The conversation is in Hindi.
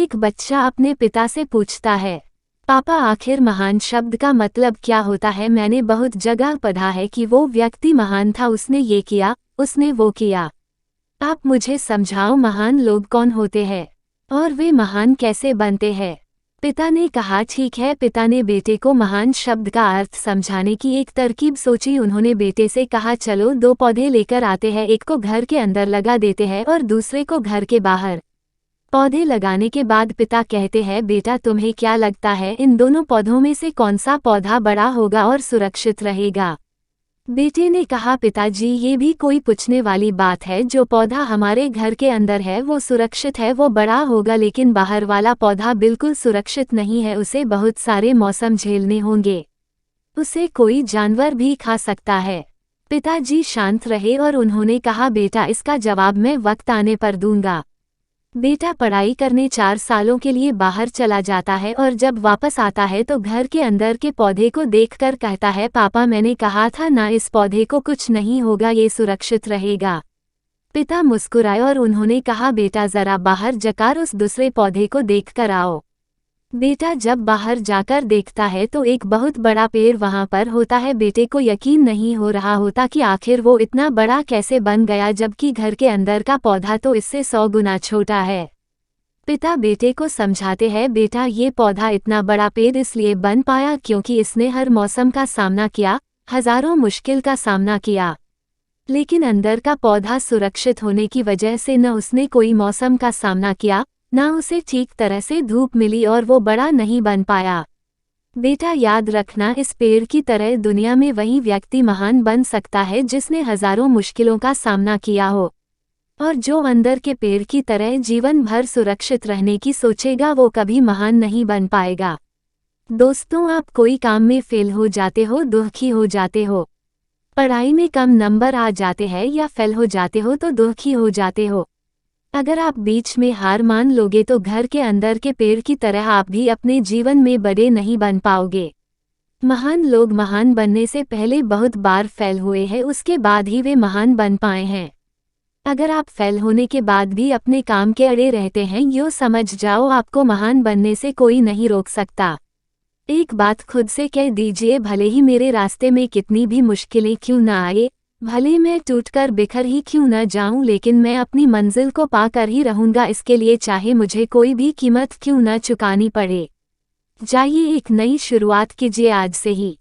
एक बच्चा अपने पिता से पूछता है, पापा आखिर महान शब्द का मतलब क्या होता है। मैंने बहुत जगह पढ़ा है कि वो व्यक्ति महान था, उसने ये किया, उसने वो किया। आप मुझे समझाओ महान लोग कौन होते हैं और वे महान कैसे बनते हैं। पिता ने कहा ठीक है। पिता ने बेटे को महान शब्द का अर्थ समझाने की एक तरकीब सोची। उन्होंने बेटे से कहा चलो 2 पौधे लेकर आते हैं, एक को घर के अंदर लगा देते हैं और दूसरे को घर के बाहर। पौधे लगाने के बाद पिता कहते हैं बेटा तुम्हें क्या लगता है इन दोनों पौधों में से कौन सा पौधा बड़ा होगा और सुरक्षित रहेगा। बेटे ने कहा पिताजी ये भी कोई पूछने वाली बात है, जो पौधा हमारे घर के अंदर है वो सुरक्षित है, वो बड़ा होगा, लेकिन बाहर वाला पौधा बिल्कुल सुरक्षित नहीं है, उसे बहुत सारे मौसम झेलने होंगे, उसे कोई जानवर भी खा सकता है। पिताजी शांत रहे और उन्होंने कहा बेटा इसका जवाब मैं वक्त आने पर दूंगा। बेटा पढ़ाई करने 4 सालों के लिए बाहर चला जाता है और जब वापस आता है तो घर के अंदर के पौधे को देखकर कहता है पापा मैंने कहा था ना इस पौधे को कुछ नहीं होगा, ये सुरक्षित रहेगा। पिता मुस्कुराए और उन्होंने कहा बेटा जरा बाहर जाकर उस दूसरे पौधे को देखकर आओ। बेटा जब बाहर जाकर देखता है तो एक बहुत बड़ा पेड़ वहां पर होता है। बेटे को यकीन नहीं हो रहा होता कि आखिर वो इतना बड़ा कैसे बन गया, जबकि घर के अंदर का पौधा तो इससे 100 गुना छोटा है। पिता बेटे को समझाते हैं बेटा ये पौधा इतना बड़ा पेड़ इसलिए बन पाया क्योंकि इसने हर मौसम का सामना किया, हजारों मुश्किल का सामना किया, लेकिन अंदर का पौधा सुरक्षित होने की वजह से न उसने कोई मौसम का सामना किया, ना उसे ठीक तरह से धूप मिली और वो बड़ा नहीं बन पाया। बेटा याद रखना इस पेड़ की तरह दुनिया में वही व्यक्ति महान बन सकता है जिसने हजारों मुश्किलों का सामना किया हो, और जो अंदर के पेड़ की तरह जीवन भर सुरक्षित रहने की सोचेगा वो कभी महान नहीं बन पाएगा। दोस्तों आप कोई काम में फेल हो जाते हो, दुखी हो जाते हो, पढ़ाई में कम नंबर आ जाते हैं या फेल हो जाते हो तो दुखी हो जाते हो। अगर आप बीच में हार मान लोगे तो घर के अंदर के पेड़ की तरह आप भी अपने जीवन में बड़े नहीं बन पाओगे। महान लोग महान बनने से पहले बहुत बार फेल हुए हैं, उसके बाद ही वे महान बन पाए हैं। अगर आप फेल होने के बाद भी अपने काम के अड़े रहते हैं, यूँ समझ जाओ आपको महान बनने से कोई नहीं रोक सकता। एक बात खुद से कह दीजिए, भले ही मेरे रास्ते में कितनी भी मुश्किलें क्यों न आए, भले मैं टूटकर बिखर ही क्यों न जाऊं, लेकिन मैं अपनी मंजिल को पाकर ही रहूंगा, इसके लिए चाहे मुझे कोई भी कीमत क्यों न चुकानी पड़े। जाइए एक नई शुरुआत कीजिए आज से ही।